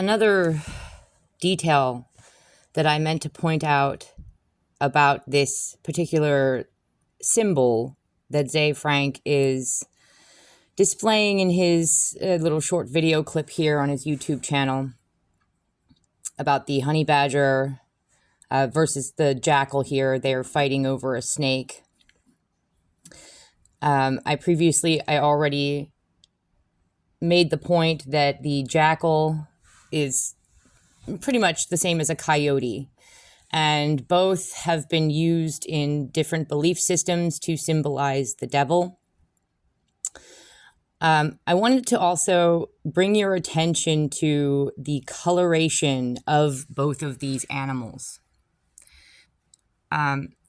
another detail that I meant to point out about this particular symbol that Ze Frank is displaying in his little short video clip here on his YouTube channel about the honey badger versus the jackal here. They're fighting over a snake. I already made the point that the jackal is pretty much the same as a coyote, and both have been used in different belief systems to symbolize the devil. I wanted to also bring your attention to the coloration of both of these animals.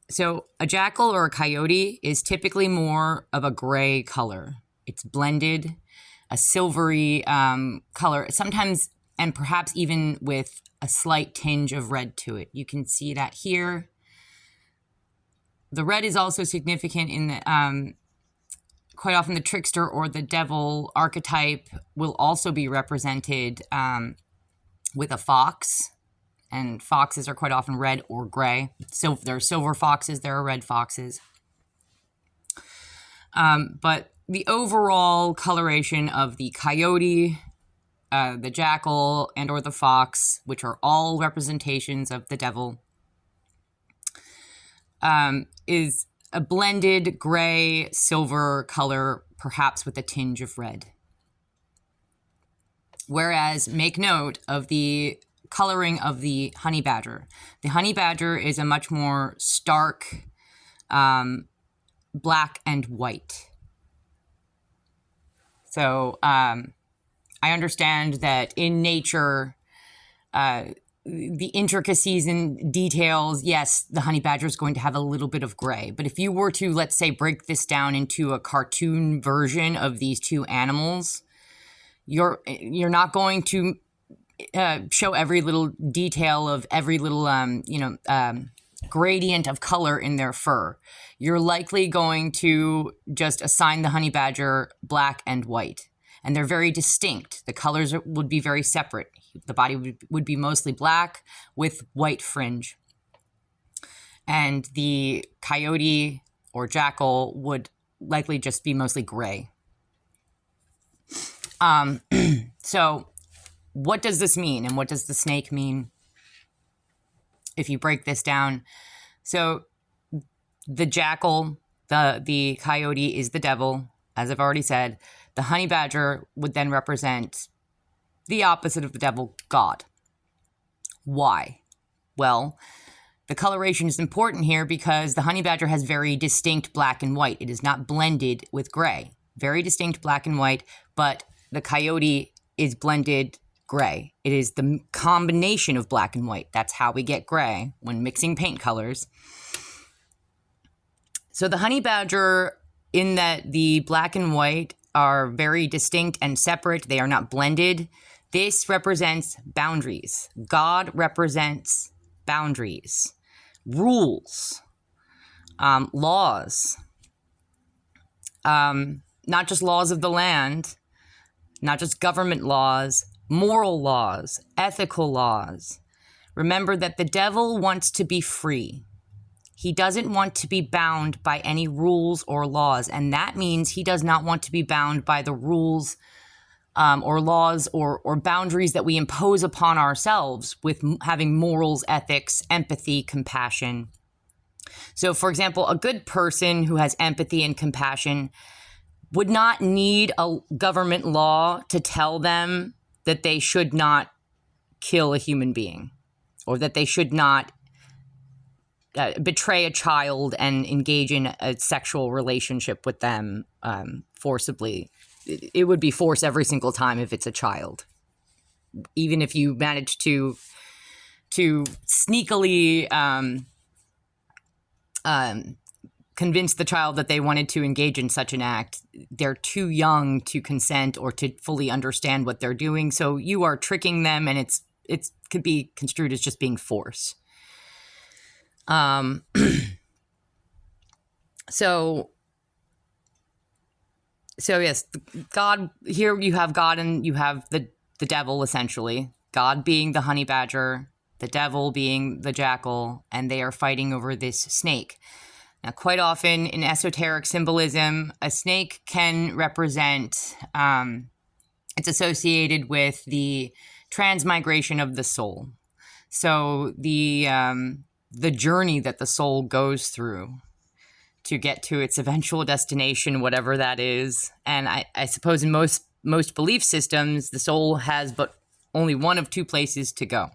So a jackal or a coyote is typically more of a gray color. It's blended, a silvery color, sometimes and perhaps even with a slight tinge of red to it. You can see that here. The red is also significant in the, quite often the trickster or the devil archetype will also be represented with a fox. And foxes are quite often red or gray. So there are silver foxes, there are red foxes. But the overall coloration of the coyote, the jackal, and or the fox, which are all representations of the devil, is a blended gray, silver color, perhaps with a tinge of red. Whereas, make note of the coloring of the honey badger. The honey badger is a much more stark black and white. So I understand that in nature, the intricacies and details, yes, the honey badger is going to have a little bit of gray. But if you were to, let's say, break this down into a cartoon version of these two animals, you're not going to show every little detail of every little, gradient of color in their fur. You're likely going to just assign the honey badger black and white. And they're very distinct. The colors would be very separate. The body would be mostly black with white fringe. And the coyote or jackal would likely just be mostly gray. So what does this mean? And what does the snake mean if you break this down? So the jackal, the coyote is the devil, as I've already said. The honey badger would then represent the opposite of the devil, God. Why? Well, the coloration is important here because the honey badger has very distinct black and white. It is not blended with gray. Very distinct black and white, but the coyote is blended gray. It is the combination of black and white. That's how we get gray when mixing paint colors. So the honey badger, in that the black and white are very distinct and separate, they are not blended. This represents boundaries. God represents boundaries, rules, laws, not just laws of the land, not just government laws, moral laws, ethical laws. Remember that the devil wants to be free. He doesn't want to be bound by any rules or laws, and that means he does not want to be bound by the rules or laws or boundaries that we impose upon ourselves with having morals, ethics, empathy, compassion. So, for example, a good person who has empathy and compassion would not need a government law to tell them that they should not kill a human being or that they should not betray a child and engage in a sexual relationship with them forcibly. It would be force every single time if it's a child. Even if you manage to sneakily convince the child that they wanted to engage in such an act, they're too young to consent or to fully understand what they're doing. So you are tricking them, and it could be construed as just being force. So yes, God, here you have God and you have the devil, essentially. God being the honey badger, the devil being the jackal, and they are fighting over this snake. Now, quite often in esoteric symbolism, a snake can represent, it's associated with the transmigration of the soul. So the journey that the soul goes through to get to its eventual destination, whatever that is. And I suppose in most belief systems, the soul has but only one of two places to go,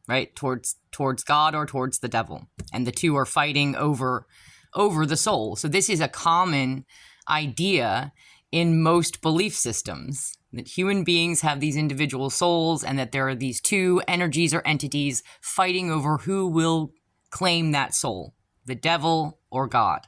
right? Towards God or towards the devil. And the two are fighting over the soul. So this is a common idea in most belief systems, that human beings have these individual souls and that there are these two energies or entities fighting over who will claim that soul, the devil or God.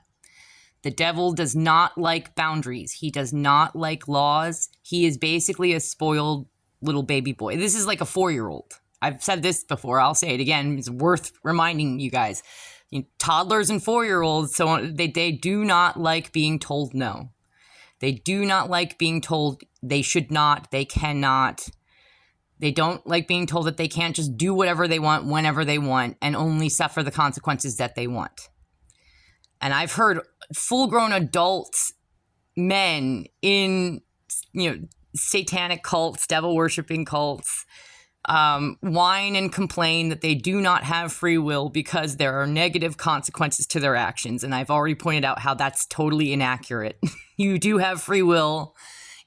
The devil does not like boundaries. He does not like laws. He is basically a spoiled little baby boy. This is like a 4-year-old. I've said this before. I'll say it again. It's worth reminding you guys. Toddlers and 4-year-olds, so they do not like being told no. They do not like being told they should not, they cannot. They don't like being told that they can't just do whatever they want, whenever they want, and only suffer the consequences that they want. And I've heard full-grown adult men in, satanic cults, devil-worshipping cults, whine and complain that they do not have free will because there are negative consequences to their actions. And I've already pointed out how that's totally inaccurate. You do have free will,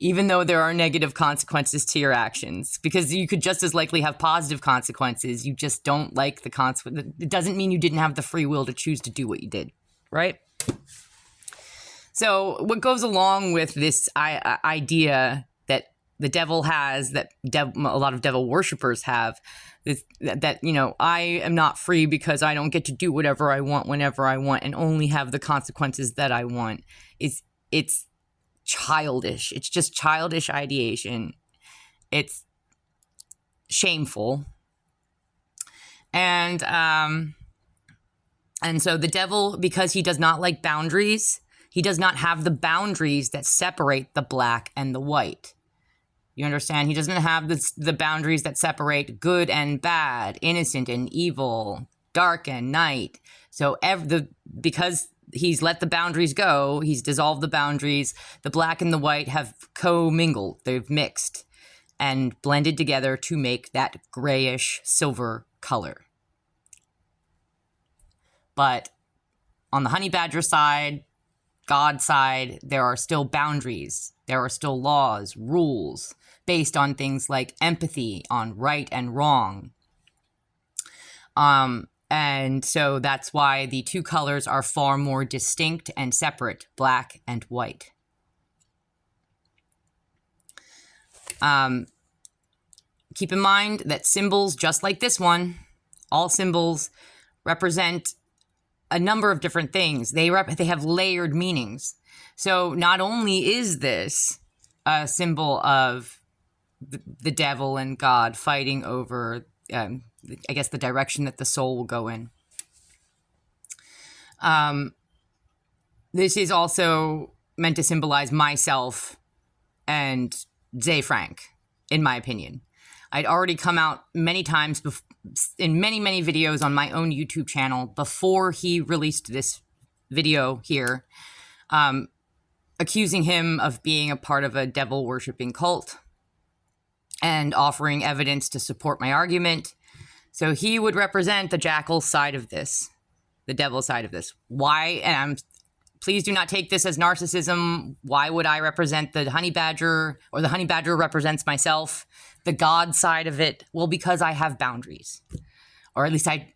even though there are negative consequences to your actions, because you could just as likely have positive consequences. You just don't like the consequence. It doesn't mean you didn't have the free will to choose to do what you did, right? So what goes along with this idea that the devil has, that a lot of devil worshippers have, is that, I am not free because I don't get to do whatever I want whenever I want and only have the consequences that I want. It's childish. It's just childish ideation. It's shameful. And so the devil, because he does not like boundaries, he does not have the boundaries that separate the black and the white. You understand? He doesn't have the boundaries that separate good and bad, innocent and evil, dark and night. So because he's let the boundaries go, he's dissolved the boundaries, the black and the white have co-mingled. They've mixed and blended together to make that grayish silver color. But on the honey badger side, God side, there are still boundaries. There are still laws, rules, based on things like empathy, on right and wrong. And so that's why the two colors are far more distinct and separate, black and white. Keep in mind that symbols, just like this one, all symbols represent a number of different things. They have layered meanings. So not only is this a symbol of the devil and God fighting over, I guess, the direction that the soul will go in. This is also meant to symbolize myself and Ze Frank, in my opinion. I'd already come out many times in many, many videos on my own YouTube channel before he released this video here, accusing him of being a part of a devil-worshipping cult and offering evidence to support my argument. So he would represent the jackal side of this, the devil side of this. Why? And please do not take this as narcissism. Why would I represent the honey badger, or the honey badger represents myself? The God side of it? Well, because I have boundaries, or at least I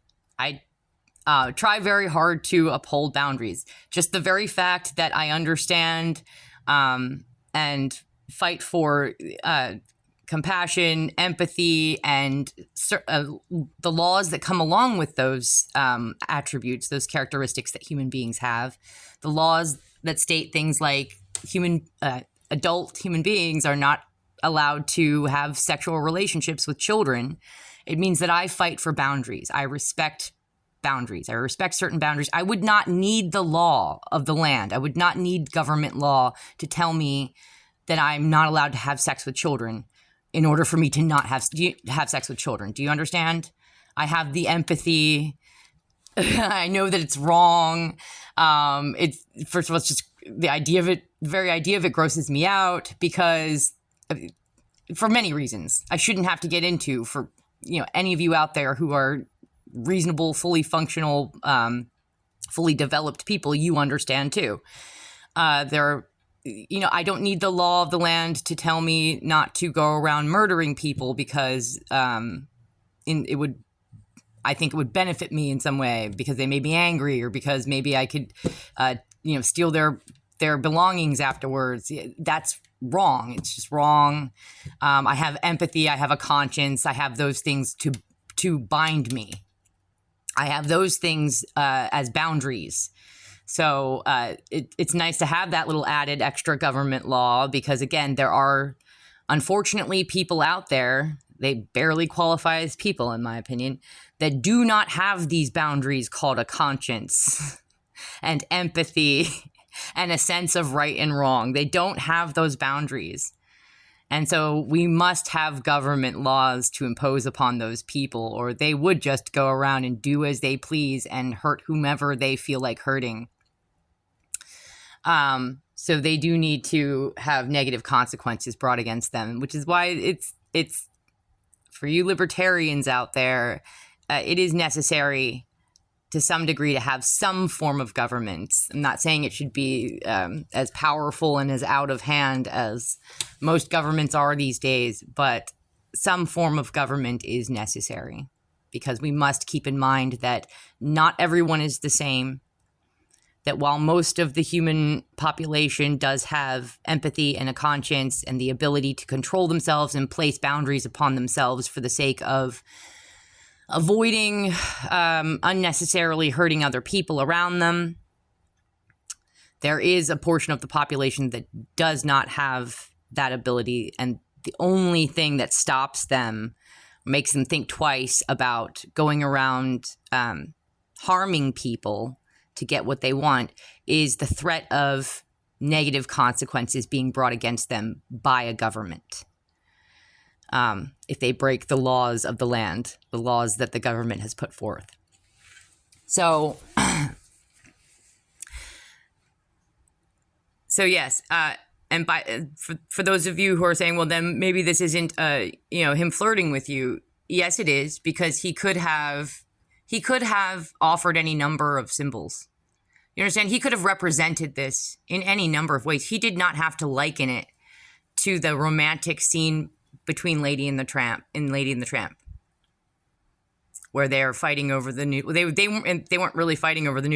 try very hard to uphold boundaries. Just the very fact that I understand and fight for compassion, empathy, and the laws that come along with those attributes, those characteristics that human beings have, the laws that state things like adult human beings are not allowed to have sexual relationships with children. It means that I fight for boundaries. I respect boundaries. I respect certain boundaries. I would not need the law of the land. I would not need government law to tell me that I'm not allowed to have sex with children. in order for me to not have sex with children. Do you understand? I have the empathy. I know that it's wrong. It's first of all, it's just the idea of it. The very idea of it grosses me out because, for many reasons, I shouldn't have to get into. For any of you out there who are reasonable, fully functional, fully developed people, you understand too. I don't need the law of the land to tell me not to go around murdering people because I think it would benefit me in some way because they made me angry or because maybe I could, steal their belongings afterwards. That's wrong. It's just wrong. I have empathy. I have a conscience. I have those things to bind me. I have those things as boundaries. So it's nice to have that little added extra government law because, again, there are, unfortunately, people out there, they barely qualify as people, in my opinion, that do not have these boundaries called a conscience and empathy and a sense of right and wrong. They don't have those boundaries. And so we must have government laws to impose upon those people, or they would just go around and do as they please and hurt whomever they feel like hurting. So they do need to have negative consequences brought against them, which is why it's for you libertarians out there, it is necessary to some degree to have some form of government. I'm not saying it should be as powerful and as out of hand as most governments are these days, but some form of government is necessary because we must keep in mind that not everyone is the same, that while most of the human population does have empathy and a conscience and the ability to control themselves and place boundaries upon themselves for the sake of avoiding unnecessarily hurting other people around them, there is a portion of the population that does not have that ability. And the only thing that stops them, makes them think twice about going around harming people to get what they want, is the threat of negative consequences being brought against them by a government. If they break the laws of the land, the laws that the government has put forth. So yes, and for those of you who are saying, well, then maybe this isn't him flirting with you. Yes, it is, because he could have offered any number of symbols. You understand? He could have represented this in any number of ways. He did not have to liken it to the romantic scene between Lady and the Tramp, where they're fighting over the noodle. They weren't really fighting over the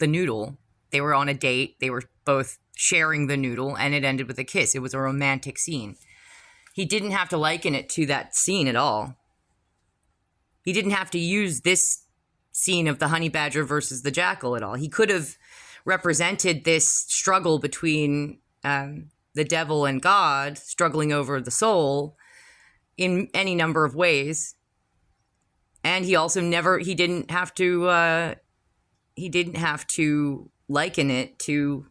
noodle. They were on a date. They were both sharing the noodle, and it ended with a kiss. It was a romantic scene. He didn't have to liken it to that scene at all. He didn't have to use this scene of the honey badger versus the jackal at all. He could have represented this struggle between the devil and God, struggling over the soul, in any number of ways. And he also he didn't have to liken it to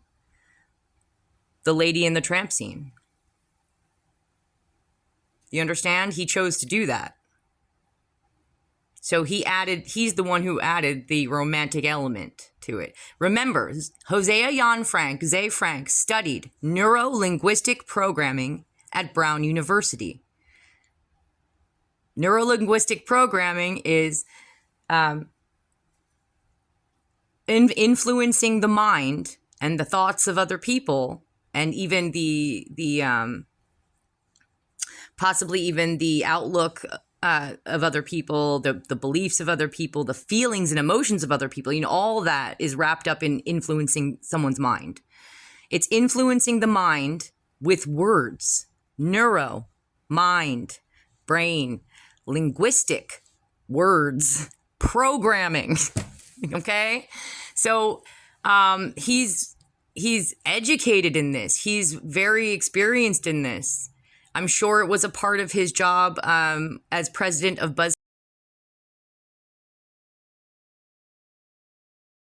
the Lady and the Tramp scene. You understand? He chose to do that. So he's the one who added the romantic element to it. Remember, Hosea Jan Frank, Ze Frank, studied neuro-linguistic programming at Brown University. Neuro-linguistic programming is influencing the mind and the thoughts of other people, and even the possibly even the outlook of other people, the beliefs of other people, the feelings and emotions of other people. All that is wrapped up in influencing someone's mind. It's influencing the mind with words. Neuro, mind, brain, linguistic, words, programming. Okay? So he's educated in this. He's very experienced in this. I'm sure it was a part of his job as president of BuzzFeed